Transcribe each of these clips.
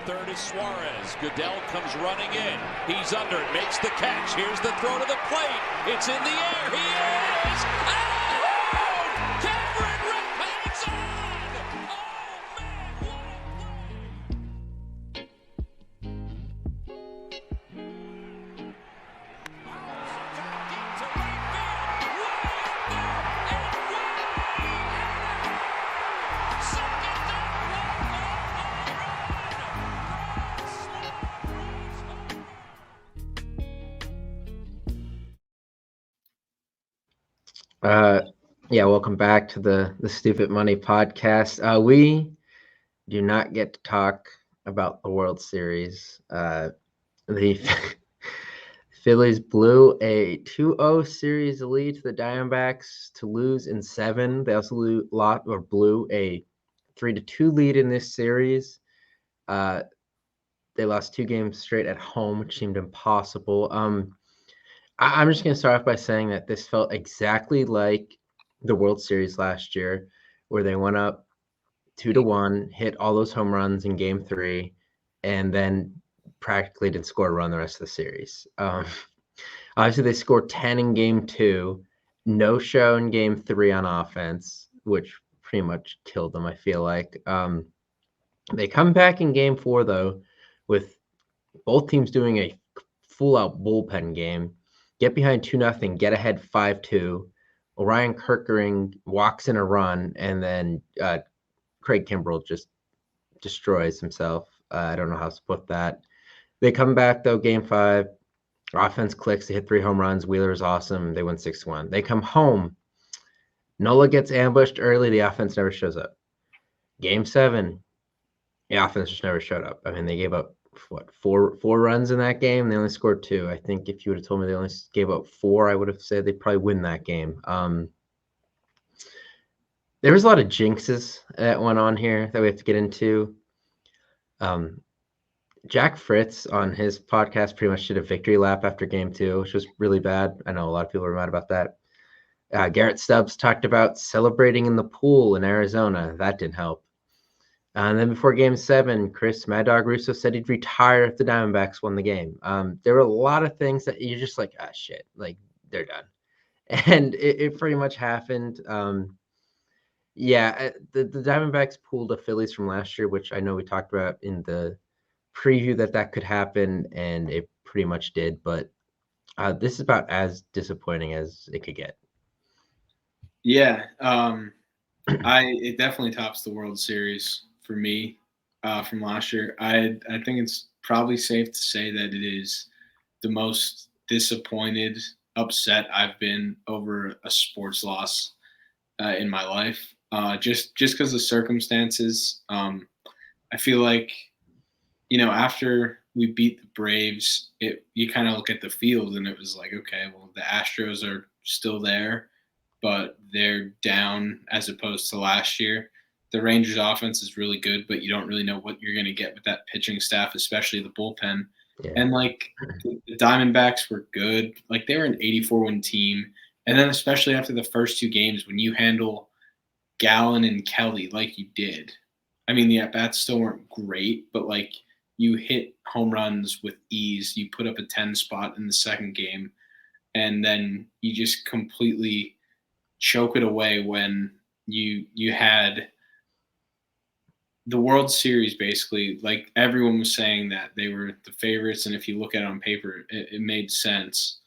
third is Suarez. Goodell comes running in. He's under it, makes the catch. Here's the throw to the plate. It's in the air. He is out! Cameron Red hangs on! Oh, man, what a Yeah, welcome back to the Stupid Money podcast. We do not get to talk about the World Series. The Phillies blew a 2-0 series lead to the Diamondbacks to lose in 7. They also blew a 3-2 lead in this series. They lost 2 games straight at home, which seemed impossible. I'm just going to start off by saying that this felt exactly like the World Series last year, where they went up 2-1, hit all those home runs in Game 3, and then practically didn't score a run the rest of the series. Obviously, they scored 10 in Game 2, no show in Game 3 on offense, which pretty much killed them, I feel like. They come back in Game 4, though, with both teams doing a full-out bullpen game, get behind 2-0, get ahead 5-2. Orion Kerkering walks in a run, and then Craig Kimbrell just destroys himself. I don't know how to put that. They come back, though, Game 5. Offense clicks. They hit 3 home runs. Wheeler's awesome. They win 6-1. They come home. Nola gets ambushed early. The offense never shows up. Game 7, the offense just never showed up. I mean, they gave up, four runs in that game? They only scored 2. I think if you would have told me they only gave up 4, I would have said they'd probably win that game. There was a lot of jinxes that went on here that we have to get into. Jack Fritz on his podcast pretty much did a victory lap after Game 2, which was really bad. I know a lot of people were mad about that. Garrett Stubbs talked about celebrating in the pool in Arizona. That didn't help. And then before Game 7, Chris Mad Dog Russo said he'd retire if the Diamondbacks won the game. There were a lot of things that you're just like, shit, like they're done. And it pretty much happened. The Diamondbacks pulled the Phillies from last year, which I know we talked about in the preview that could happen, and it pretty much did. But this is about as disappointing as it could get. Yeah, it definitely tops the World Series for me from last year. I think it's probably safe to say that it is the most disappointed, upset I've been over a sports loss in my life. Just because of circumstances. I feel like, after we beat the Braves, you kind of look at the field and it was like, okay, well, the Astros are still there, but they're down as opposed to last year. The Rangers offense is really good, but you don't really know what you're going to get with that pitching staff, especially the bullpen. Yeah. And the Diamondbacks were good. Like, they were an 84-win team. And then especially after the first 2 games, when you handle Gallen and Kelly like you did, I mean, the at-bats still weren't great, but you hit home runs with ease. You put up a 10 spot in the second game, and then you just completely choke it away when you had the World Series. Basically, like, everyone was saying that they were the favorites, and if you look at it on paper, it made sense.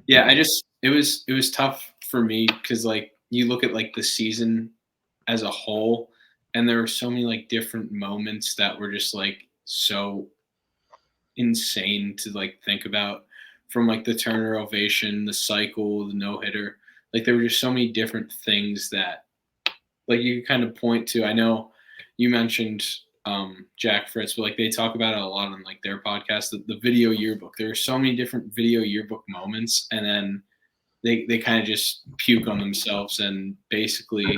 It was tough for me because you look at the season as a whole, and there were so many different moments that were just so insane to think about, from the Turner ovation, the cycle, the no-hitter. There were just so many different things that you kind of point to. I know you mentioned Jack Fritz, but they talk about it a lot on their podcast, the video yearbook. There are so many different video yearbook moments, and then they kind of just puke on themselves and basically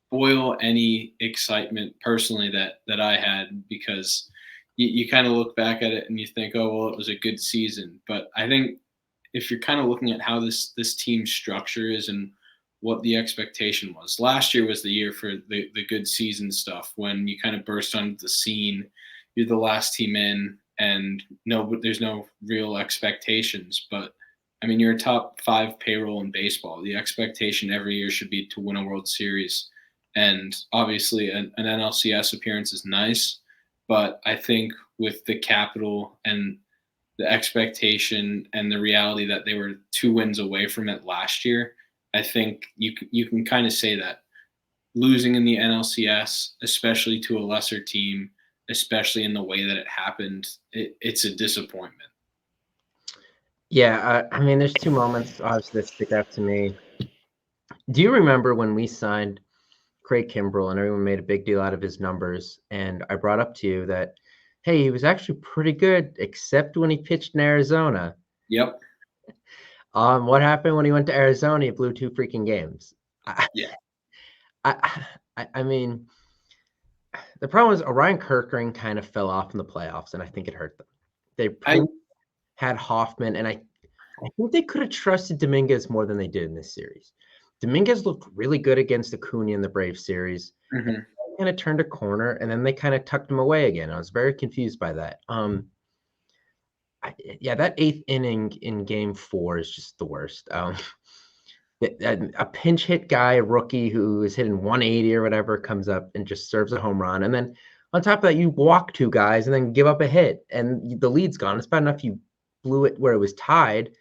spoil any excitement personally that I had, because you kind of look back at it and you think, oh, well, it was a good season. But I think if you're kind of looking at how this team structure is and what the expectation was. Last year was the year for the good season stuff when you kind of burst onto the scene. You're the last team in, and there's no real expectations. But I mean, you're a top 5 payroll in baseball. The expectation every year should be to win a World Series. And obviously, an NLCS appearance is nice, but I think with the capital and the expectation and the reality that they were 2 wins away from it last year, I think you can kind of say that losing in the NLCS, especially to a lesser team, especially in the way that it happened, it's a disappointment. Yeah, I mean, there's 2 moments obviously that stick out to me. Do you remember when we signed Craig Kimbrell and everyone made a big deal out of his numbers? And I brought up to you that, hey, he was actually pretty good, except when he pitched in Arizona. Yep. What happened when he went to Arizona? He blew 2 freaking games. Yeah. I mean, the problem was Orion Kerkering kind of fell off in the playoffs, and I think it hurt them. They had Hoffman, and I think they could have trusted Dominguez more than they did in this series. Dominguez looked really good against Acuna in the Braves series. Mm-hmm. Kind of turned a corner, and then they kind of tucked him away again. I was very confused by that. That 8th inning in Game 4 is just the worst. A pinch hit guy, a rookie who is hitting 180 or whatever, comes up and just serves a home run. And then on top of that, you walk 2 guys and then give up a hit, and the lead's gone. It's bad enough you blew it where it was tied,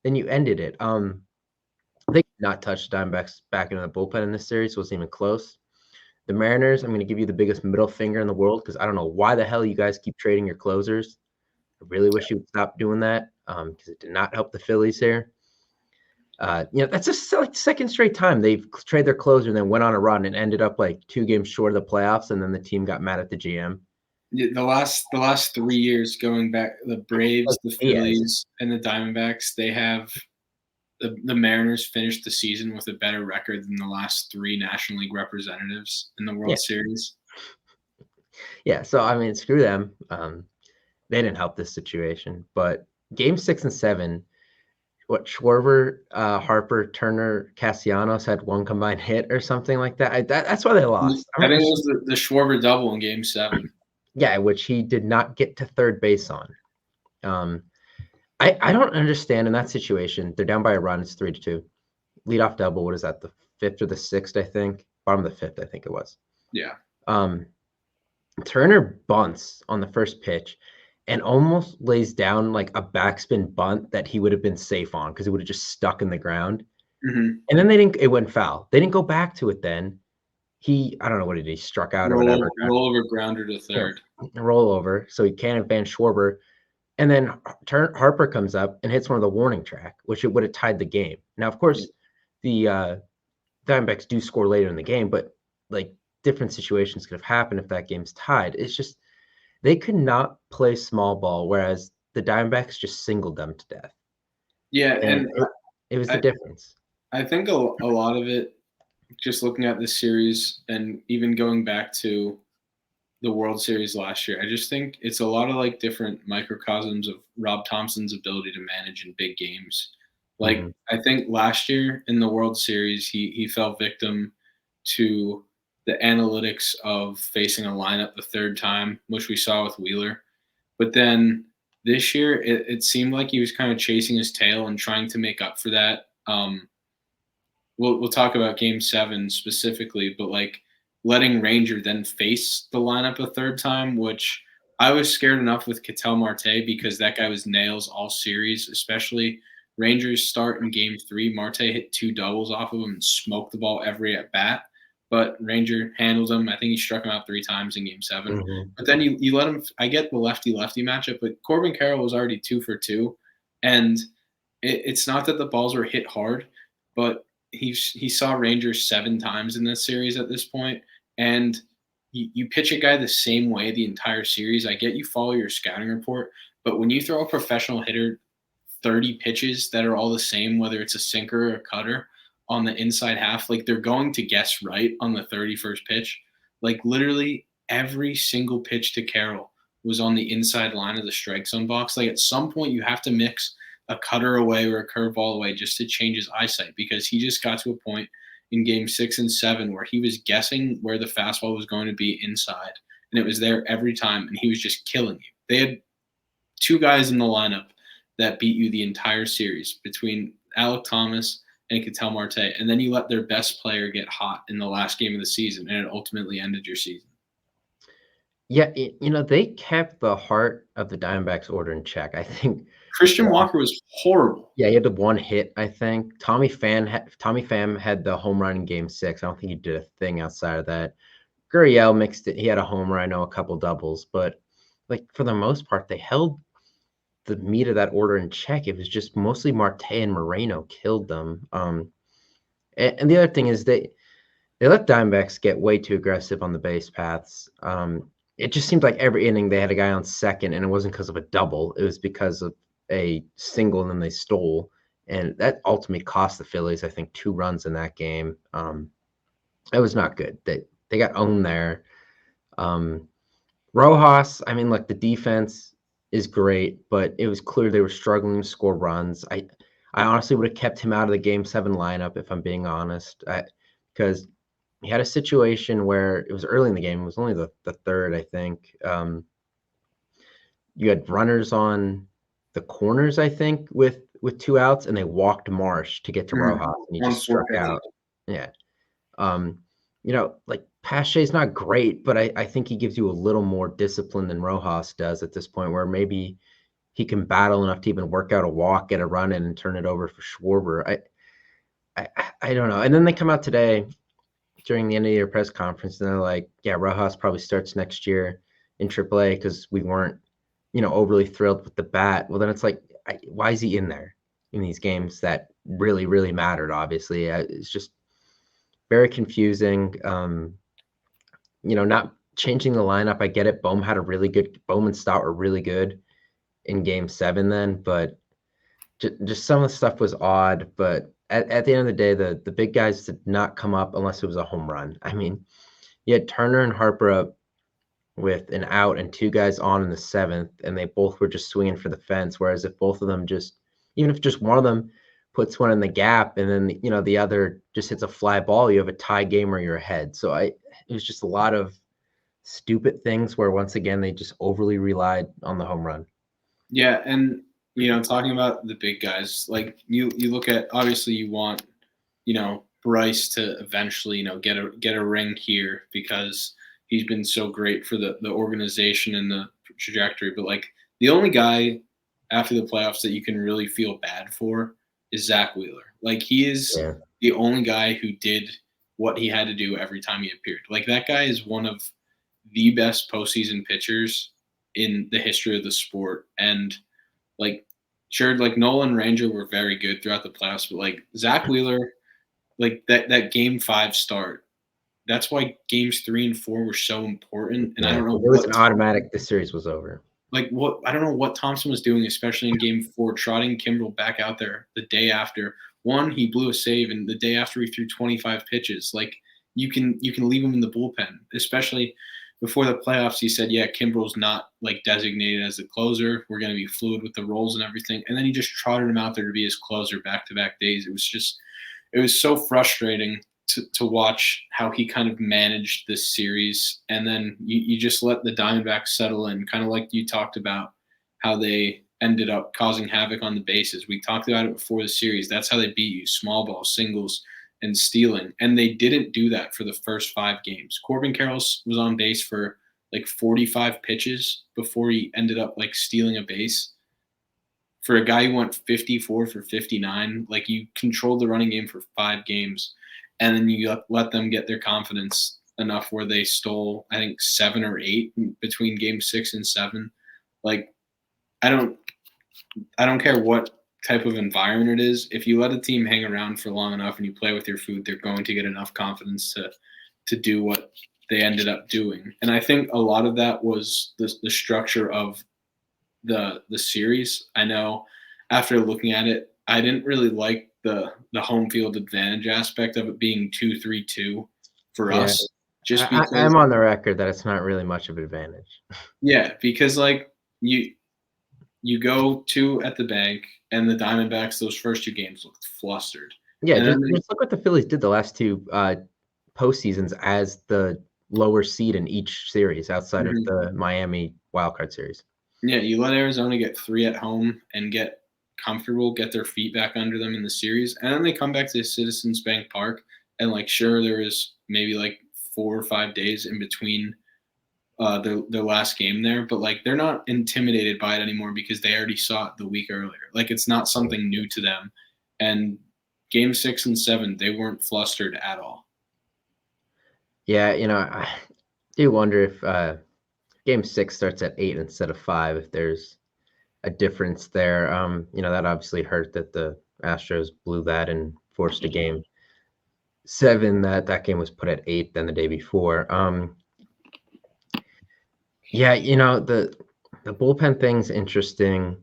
then you ended it. They could not touch the Diamondbacks back into the bullpen in this series. It wasn't even close. The Mariners, I'm going to give you the biggest middle finger in the world because I don't know why the hell you guys keep trading your closers. I really wish you would stop doing that because it did not help the Phillies here. That's just like second straight time they've traded their closer and then went on a run and ended up like 2 games short of the playoffs, and then the team got mad at the GM. Yeah, the last 3 years going back, the Braves, the Phillies, and the Diamondbacks, they have the Mariners finished the season with a better record than the last 3 National League representatives in the World Series. Yeah, so I mean, screw them. They didn't help this situation. But Game 6 and 7, what Schwarber, Harper, Turner, Castellanos had 1 combined hit or something like that. That's why they lost. I think it was the Schwarber double in Game 7. Yeah, which he did not get to third base on. I don't understand in that situation. They're down by a run. It's 3-2. Leadoff double. What is that? The 5th or the 6th, I think. Bottom of the 5th, I think it was. Yeah. Turner bunts on the first pitch and almost lays down like a backspin bunt that he would have been safe on because it would have just stuck in the ground. Mm-hmm. And then it went foul. They didn't go back to it then. I don't know what it is. He struck out or whatever. Roll over grounder to third. Roll over. So he can't advance Schwarber. And then Harper comes up and hits one of the warning track, which it would have tied the game. Now, of course, the Diamondbacks do score later in the game, but like different situations could have happened if that game's tied. It's just they could not play small ball, whereas the Diamondbacks just singled them to death. Yeah, and it was the difference. I think a lot of it, just looking at this series and even going back to the World Series last year, I just think it's a lot of like different microcosms of Rob Thompson's ability to manage in big games. Like I think last year in the World Series, he fell victim to the analytics of facing a lineup the 3rd time, which we saw with Wheeler. But then this year, it seemed like he was kind of chasing his tail and trying to make up for that. We'll talk about Game 7 specifically, but like letting Ranger then face the lineup a 3rd time, which I was scared enough with Ketel Marte because that guy was nails all series, especially Rangers start in Game 3. Marte hit 2 doubles off of him and smoked the ball every at bat. But Ranger handled him. I think he struck him out 3 times in Game 7. Mm-hmm. But then you let him – I get the lefty-lefty matchup, but Corbin Carroll was already 2 for 2. And it's not that the balls were hit hard, but he saw Rangers 7 times in this series at this point. And you pitch a guy the same way the entire series. I get you follow your scouting report, but when you throw a professional hitter 30 pitches that are all the same, whether it's a sinker or a cutter – on the inside half, like they're going to guess right on the 31st pitch. Like literally every single pitch to Carroll was on the inside line of the strike zone box. Like at some point you have to mix a cutter away or a curveball away just to change his eyesight, because he just got to a point in game 6 and 7 where he was guessing where the fastball was going to be inside, and it was there every time, and he was just killing you. They had 2 guys in the lineup that beat you the entire series between Alec Thomas and Ketel Marte, and then you let their best player get hot in the last game of the season, and it ultimately ended your season. Yeah, they kept the heart of the Diamondbacks order in check. I think Christian Walker was horrible. Yeah, he had the 1 hit, I think. Tommy Pham had the home run in game 6. I don't think he did a thing outside of that. Gurriel mixed it. He had a homer, I know, a couple doubles, but like for the most part, they held the meat of that order in check. It was just mostly Marte and Moreno killed them. And the other thing is they let Diamondbacks get way too aggressive on the base paths. It just seemed like every inning they had a guy on second, and it wasn't because of a double. It was because of a single, and then they stole, and that ultimately cost the Phillies, I think, 2 runs in that game. It was not good. They got owned there. Rojas, I mean, look, the defense is great, but it was clear they were struggling to score runs. I honestly would have kept him out of the game 7 lineup, if I'm being honest, because he had a situation where it was early in the game. It was only the third, I think. You had runners on the corners, I think, with 2 outs, and they walked Marsh to get to Rojas, and he just struck out. Yeah. Like Pache's not great, but I think he gives you a little more discipline than Rojas does at this point, where maybe he can battle enough to even work out a walk, get a run in, and turn it over for Schwarber. I don't know. And then they come out today during the end of the year press conference, and they're like, yeah, Rojas probably starts next year in AAA because we weren't, overly thrilled with the bat. Well, then it's like, why is he in there in these games that really, really mattered? Obviously, it's just very confusing. Not changing the lineup. I get it. Bohm and Stott were really good in game 7 then, but just some of the stuff was odd. But at the end of the day, the big guys did not come up unless it was a home run. I mean, you had Turner and Harper up with an out and 2 guys on in the 7th, and they both were just swinging for the fence. Whereas if both of them even if just one of them puts one in the gap and then the other just hits a fly ball, you have a tie game or you're ahead. So it was just a lot of stupid things where once again they just overly relied on the home run. Yeah, and talking about the big guys, like you look at, obviously you want Bryce to eventually get a ring here because he's been so great for the organization and the trajectory. But like the only guy after the playoffs that you can really feel bad for is Zach Wheeler. Like he is the only guy who did what he had to do every time he appeared. Like that guy is one of the best postseason pitchers in the history of the sport. And like, sure, like Nolan and Ranger were very good throughout the playoffs, but like Zach Wheeler, like that game 5 start, that's why games 3 and 4 were so important. And I don't know, it was an automatic. The series was over. I don't know what Thompson was doing, especially in game 4, trotting Kimbrel back out there the day after. One, he blew a save, and the day after he threw 25 pitches. Like you can leave him in the bullpen, especially before the playoffs. He said, yeah, Kimbrel's not like designated as the closer. We're going to be fluid with the roles and everything. And then he just trotted him out there to be his closer back-to-back days. It was so frustrating to watch how he kind of managed this series. And then you just let the Diamondbacks settle in, kind of like you talked about how they ended up causing havoc on the bases. We talked about it before the series. That's how they beat you: small ball, singles, and stealing. And they didn't do that for the first 5 games. Corbin Carroll was on base for like 45 pitches before he ended up like stealing a base. For a guy who went 54 for 59, like you controlled the running game for 5 games, and then you let them get their confidence enough where they stole, I think, 7 or 8 between game 6 and 7. Like, I don't care what type of environment it is. If you let a team hang around for long enough and you play with your food, they're going to get enough confidence to do what they ended up doing. And I think a lot of that was the structure of the series. I know after looking at it, I didn't really like the home field advantage aspect of it being 2-3-2 for us. Just because I'm on the record that it's not really much of an advantage. Yeah, because like you go 2 at the bank, and the Diamondbacks, those first 2 games looked flustered. Yeah, And just, then just look what the Phillies did the last 2 postseasons as the lower seed in each series outside of the Miami wildcard series. yeah, you let Arizona get 3 at home and get comfortable, get their feet back under them in the series, and then they come back to Citizens Bank Park, and like sure there was maybe like 4 or 5 days in between their last game there, but like they're not intimidated by it anymore because they already saw it the week earlier. Like it's not something new to them. And game 6 and 7, they weren't flustered at all. Yeah, I do wonder if game 6 starts at 8 instead of 5, if there's a difference there. That obviously hurt that the Astros blew that and forced a game 7 that game was put at 8 than the day before. Yeah, the bullpen thing's interesting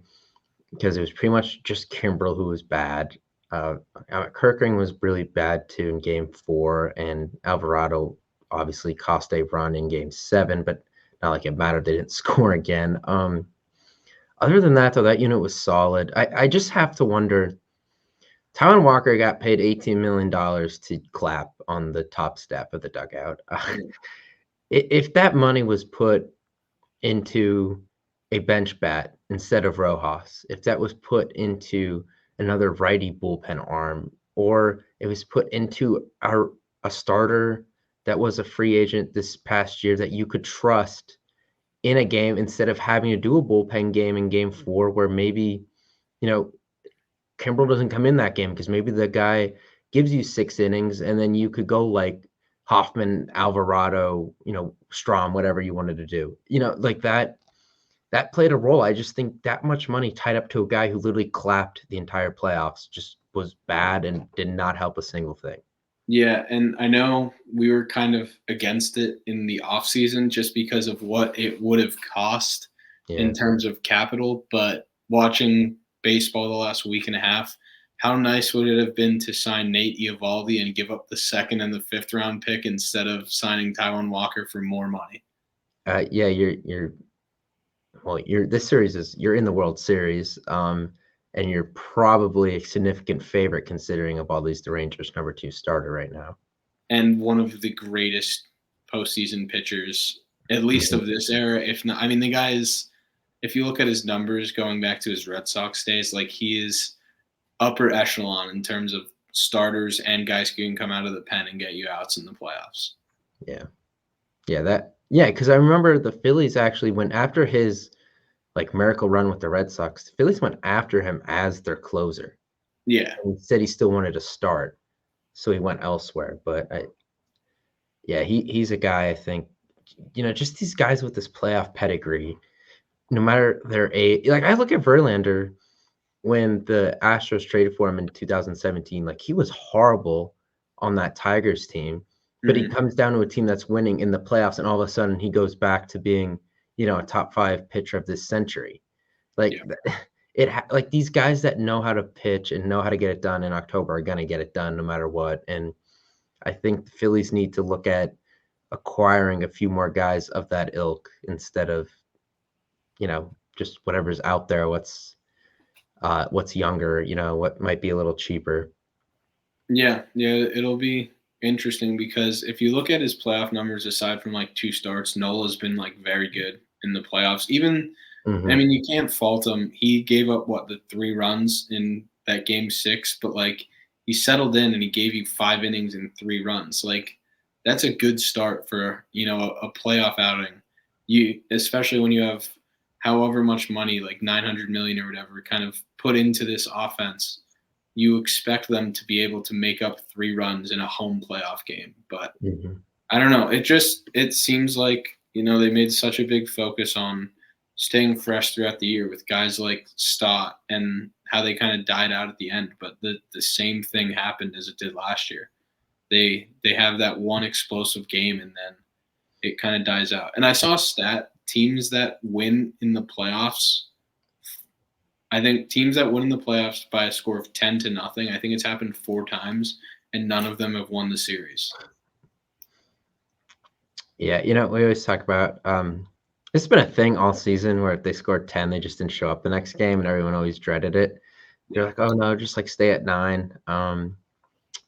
because it was pretty much just Kimbrel who was bad. Kirkring was really bad too in game 4, and Alvarado obviously cost a run in game 7, but not like it mattered. They didn't score again. Other than that, though, that unit was solid. I just have to wonder. Taijuan Walker got paid $18 million to clap on the top step of the dugout. If that money was put into a bench bat instead of Rojas, if that was put into another righty bullpen arm, or it was put into a starter that was a free agent this past year that you could trust in a game instead of having to do a bullpen game in game 4 where maybe, Kimbrel doesn't come in that game because maybe the guy gives you 6 innings and then you could go like Hoffman, Alvarado, Strom, whatever you wanted to do. Like that played a role. I just think that much money tied up to a guy who literally clapped the entire playoffs just was bad and did not help a single thing. Yeah, and I know we were kind of against it in the offseason just because of what it would have cost in terms of capital, but watching baseball the last week and a half, how nice would it have been to sign Nate Eovaldi and give up the 2nd and the 5th round pick instead of signing Taijuan Walker for more money? Yeah, this series you're in the World Series, and you're probably a significant favorite considering Eovaldi's the Rangers' number 2 starter right now. And one of the greatest postseason pitchers, at least of this era, if not. I mean, the guy is, if you look at his numbers going back to his Red Sox days, like he is upper echelon in terms of starters and guys who can come out of the pen and get you outs in the playoffs. Because I remember the Phillies actually went after his miracle run with the Red Sox. The Phillies went after him as their closer. Yeah. And he said he still wanted to start, so he went elsewhere. But he's a guy I think, just these guys with this playoff pedigree, no matter their age. Like I look at Verlander when the Astros traded for him in 2017, like he was horrible on that Tigers team, but he comes down to a team that's winning in the playoffs, and all of a sudden he goes back to being, a top 5 pitcher of this century. Like these guys that know how to pitch and know how to get it done in October are going to get it done no matter what. And I think the Phillies need to look at acquiring a few more guys of that ilk instead of, just whatever's out there, what's younger, what might be a little cheaper. Yeah, it'll be interesting because if you look at his playoff numbers, aside from like 2 starts, Nola's been like very good in the playoffs. Even, I mean, you can't fault him. He gave up the 3 runs in that game 6, but like he settled in and he gave you 5 innings and 3 runs. Like that's a good start for, a playoff outing. Especially when you have however much money, like 900 million or whatever, kind of put into this offense, you expect them to be able to make up 3 runs in a home playoff game. But I don't know. It seems like, they made such a big focus on staying fresh throughout the year with guys like Stott and how they kind of died out at the end. But the same thing happened as it did last year. They have that one explosive game and then it kind of dies out. And I saw a stat, teams that win in the playoffs, I think teams that win in the playoffs by a score of 10-0, I think it's happened 4 times, and none of them have won the series. Yeah, we always talk about It's been a thing all season where if they scored 10, they just didn't show up the next game, and everyone always dreaded it. They're like, "Oh no, just like stay at 9."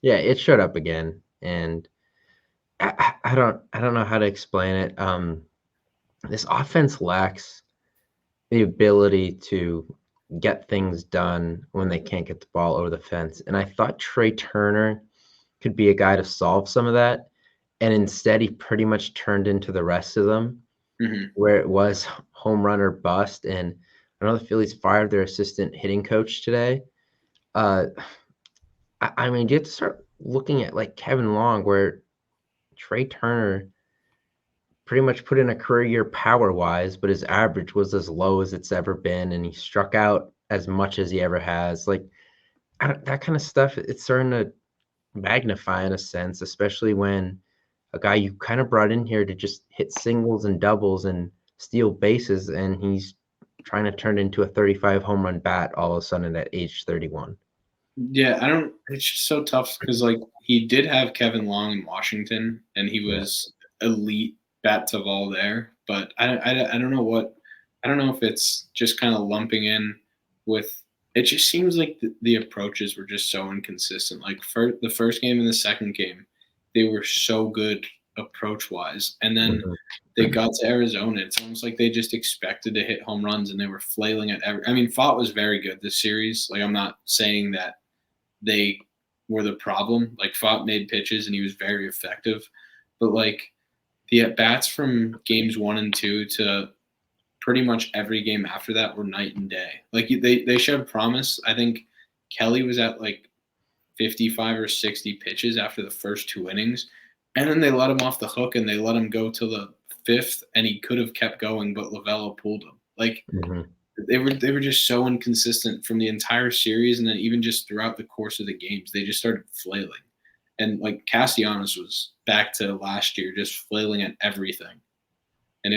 Yeah, it showed up again, and I don't know how to explain it. This offense lacks the ability to get things done when they can't get the ball over the fence, and I thought Trey Turner could be a guy to solve some of that, and instead he pretty much turned into the rest of them, Mhm. where it was home run or bust. And I know the Phillies fired their assistant hitting coach today. Uh, I mean, you have to start looking at like Kevin Long, where Trey Turner pretty much put in a career year power wise, but his average was as low as it's ever been, and he struck out as much as he ever has. Like that kind of stuff, it's starting to magnify in a sense, especially when a guy you kind of brought in here to just hit singles and doubles and steal bases, and he's trying to turn into a 35 home run bat all of a sudden at age 31. Yeah, I don't. It's just so tough because like he did have Kevin Long in Washington, and he Yeah. was elite bat to ball there. But I don't know what. I don't know if it's just kind of lumping in with. It just seems like the approaches were just so inconsistent. Like for the first game and the second game, they were so good approach wise, and then Mhm. they got to Arizona. It's almost like they just expected to hit home runs, and they were flailing at every. I mean, Fott was very good this series. Like I'm not saying that they were the problem. Like Fott made pitches and he was very effective, but like the at bats from games 1 and 2 to pretty much every game after that were night and day. Like they showed promise. I think Kelly was at like 55 or 60 pitches after the first 2 innings, and then they let him off the hook and they let him go to the fifth, and he could have kept going, but Lavella pulled him. Like Mhm. they were just so inconsistent from the entire series, and then even just throughout the course of the games, they just started flailing. And like Castellanos was back to last year, just flailing at everything. And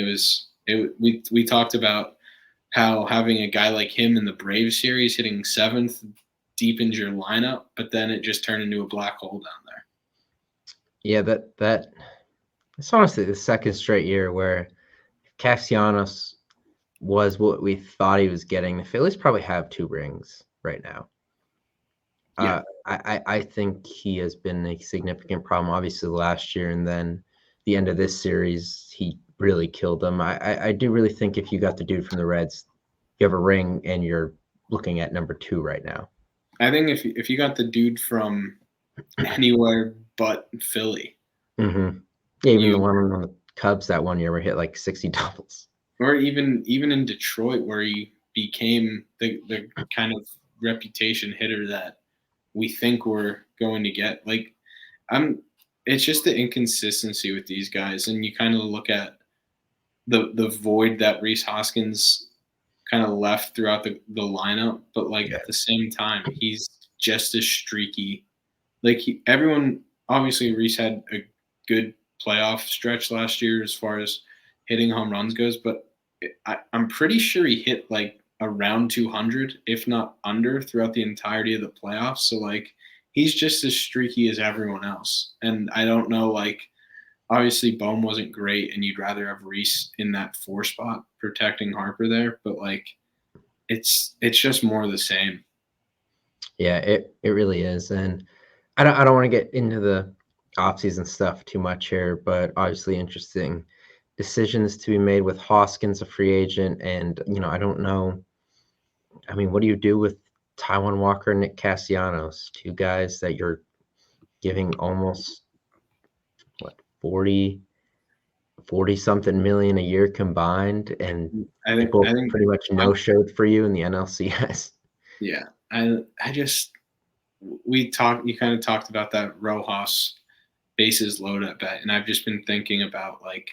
we talked about how having a guy like him in the Braves series hitting seventh deepens your lineup, but then it just turned into a black hole down there. Yeah, it's honestly the second straight year where Castellanos was what we thought he was getting. The Phillies probably have 2 rings right now. Yeah, I think he has been a significant problem, obviously last year, and then the end of this series, he really killed them. I do really think if you got the dude from the Reds, you have a ring, and you're looking at number 2 right now. I think if you got the dude from anywhere but Philly, Mm-hmm. Yeah, even the you one on the Cubs that one year where he hit like 60 doubles. or even in Detroit where he became the kind of reputation hitter that we think we're going to get. Like I'm it's just the inconsistency with these guys, and you kind of look at the void that Reese Hoskins kind of left throughout the lineup, but like Yeah. at the same time, he's just as streaky. Like everyone obviously Reese had a good playoff stretch last year as far as hitting home runs goes, but I'm pretty sure he hit like around 200, if not under, throughout the entirety of the playoffs. So like he's just as streaky as everyone else, and I don't know like obviously Bohm wasn't great, and you'd rather have Reese in that 4 spot protecting Harper there, but like it's just more of the same. Yeah, it really is. And I don't want to get into the offseason stuff too much here, but obviously interesting decisions to be made with Hoskins, a free agent, and I don't know. I mean, what do you do with Taiwan Walker and Nick Castellanos, 2 guys that you're giving almost what 40 something million a year combined, and they both I think pretty much no showed for you in the NLCS. yeah. I just we talked you kind of talked about that Rojas bases loaded bet, and I've just been thinking about like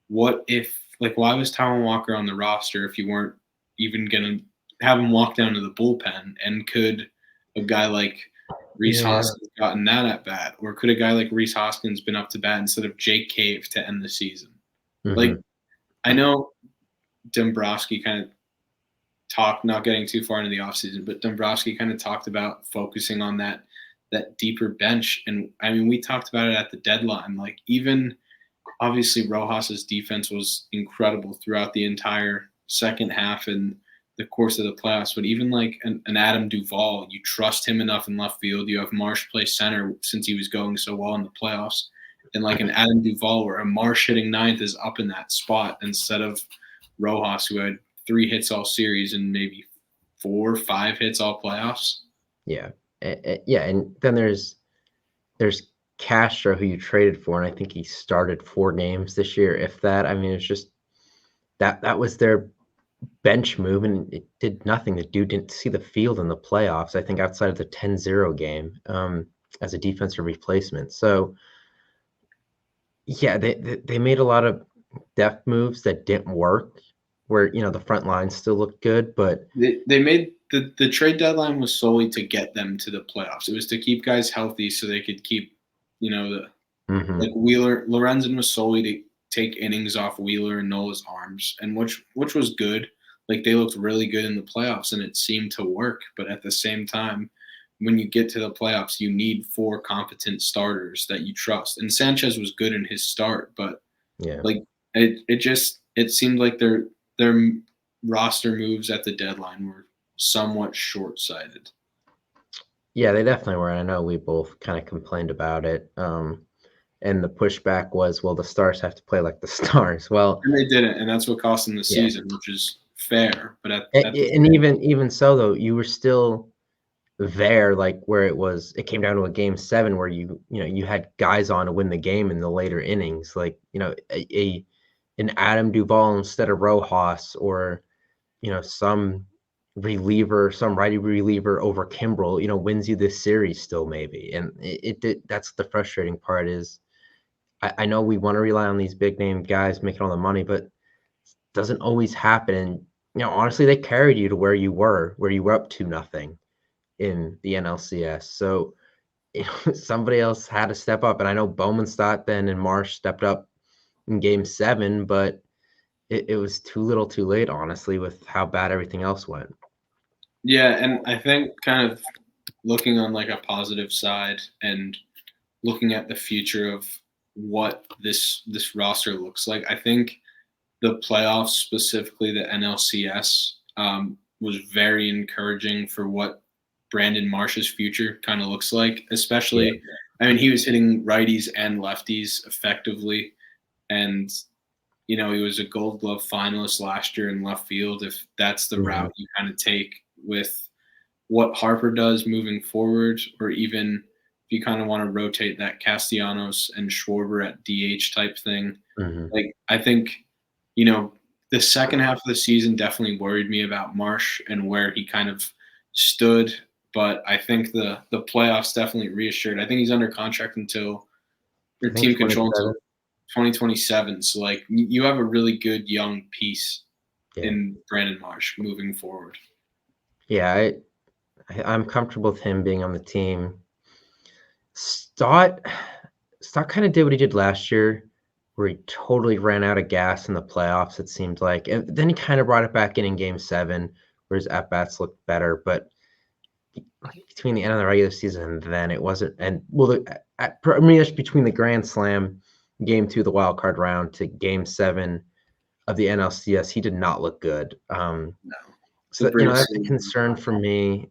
what if like why was Taiwan Walker on the roster if you weren't even gonna have him walk down to the bullpen, and could a guy like Reese Yeah. Hoskins gotten that at bat, or could a guy like Reese Hoskins been up to bat instead of Jake Cave to end the season? Like Mhm. I know Dombrowski kind of talked, not getting too far into the offseason, but Dombrowski kind of talked about focusing on that deeper bench. And I mean, we talked about it at the deadline. Like even obviously Rojas's defense was incredible throughout the entire second half and the course of the playoffs. But even like an Adam Duvall, you trust him enough in left field. You have Marsh play center since he was going so well in the playoffs. And like an Adam Duvall where a Marsh hitting ninth is up in that spot instead of Rojas, who had 3 hits all series and maybe 4 or 5 hits all playoffs. Yeah. Yeah. And then there's Castro, who you traded for, and I think he started 4 games this year, if that. I mean, it's just that was their bench move, and it did nothing. The dude didn't see the field in the playoffs, I think, outside of the 10-0 game as a defensive replacement. So, yeah, they made a lot of depth moves that didn't work, where, the front line still looked good, but they made the trade deadline was solely to get them to the playoffs. It was to keep guys healthy so they could keep, like Wheeler. Lorenzen was solely to take innings off Wheeler and Nola's arms, and which was good. Like they looked really good in the playoffs, and it seemed to work. But at the same time, when you get to the playoffs, you need 4 competent starters that you trust. And Sanchez was good in his start, but yeah, like it seemed like their roster moves at the deadline were somewhat short-sighted. Yeah, they definitely were. And I know we both kind of complained about it. And the pushback was, well, the Stars have to play like the Stars. Well, And they didn't, and that's what cost them the season, which is fair. But even so, though, you were still there, like where it came down to a game 7 where you had guys on to win the game in the later innings, like an Adam Duvall instead of Rojas, or some reliever, some righty reliever over Kimbrel, wins you this series still, maybe. And it did. That's the frustrating part is I know we want to rely on these big name guys making all the money, but it doesn't always happen. And honestly, they carried you to where you were up 2-0 in the NLCS. So somebody else had to step up. And I know Bowman's then and Marsh stepped up in game 7, but it was too little too late, honestly, with how bad everything else went. Yeah, and I think kind of looking on like a positive side and looking at the future of what this roster looks like, I think the playoffs, specifically the NLCS, was very encouraging for what Brandon Marsh's future kind of looks like, especially, I mean, he was hitting righties and lefties effectively, and he was a Gold Glove finalist last year in left field. If that's the route you kind of take with what Harper does moving forward, or even if you kind of want to rotate that Castellanos and Schwarber at DH type thing, like I think, the second half of the season definitely worried me about Marsh and where he kind of stood. But I think the playoffs definitely reassured. I think he's under contract until your team control until 2027. So like you have a really good young piece in Brandon Marsh moving forward. Yeah, I'm comfortable with him being on the team. Stott kind of did what he did last year, where he totally ran out of gas in the playoffs, it seemed like. And then he kind of brought it back in game 7, where his at-bats looked better. But between the end of the regular season and then it wasn't. And well, between the Grand Slam, game 2 of the wild card round, to game 7 of the NLCS, he did not look good. No. So that's a concern for me.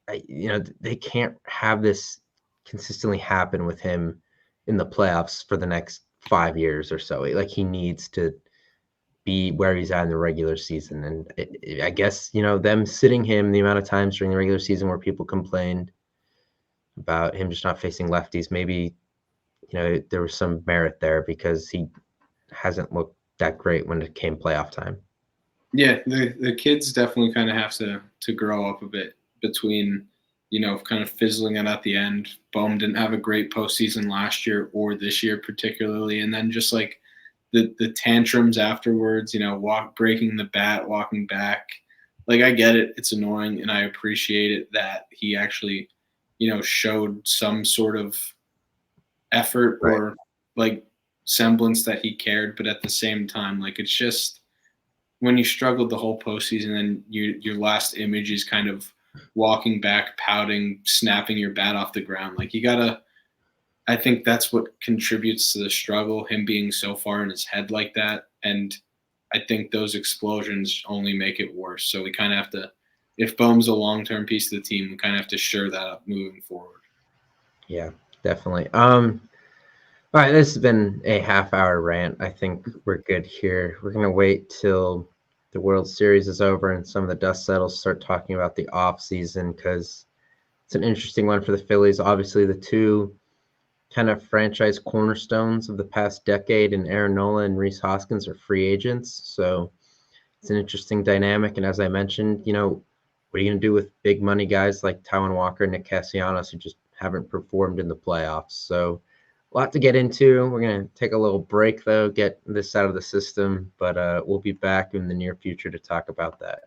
They can't have this consistently happen with him in the playoffs for the next 5 years or so. Like he needs to be where he's at in the regular season. And I guess, them sitting him the amount of times during the regular season where people complained about him just not facing lefties, maybe, there was some merit there because he hasn't looked that great when it came playoff time. Yeah, the kids definitely kind of have to grow up a bit between, kind of fizzling it at the end. Bohm didn't have a great postseason last year or this year particularly, and then just like the tantrums afterwards, breaking the bat, walking back. Like I get it, it's annoying, and I appreciate it that he actually, showed some sort of effort or like semblance that he cared. But at the same time, like it's just when you struggled the whole postseason and your last image is kind of walking back, pouting, snapping your bat off the ground. Like you gotta, I think that's what contributes to the struggle, him being so far in his head like that. And I think those explosions only make it worse. So we kind of have to, if Bohm's a long-term piece of the team, we kind of have to shore that up moving forward. Yeah, definitely. All right, this has been a half-hour rant. I think we're good here. We're going to wait till the World Series is over and some of the dust settles, start talking about the off season, because it's an interesting one for the Phillies. Obviously, the two kind of franchise cornerstones of the past decade, and Aaron Nola and Rhys Hoskins are free agents. So it's an interesting dynamic. And as I mentioned, what are you going to do with big money guys like Taijuan Walker and Nick Castellanos who just haven't performed in the playoffs? So a lot to get into. We're going to take a little break, though, get this out of the system, but we'll be back in the near future to talk about that.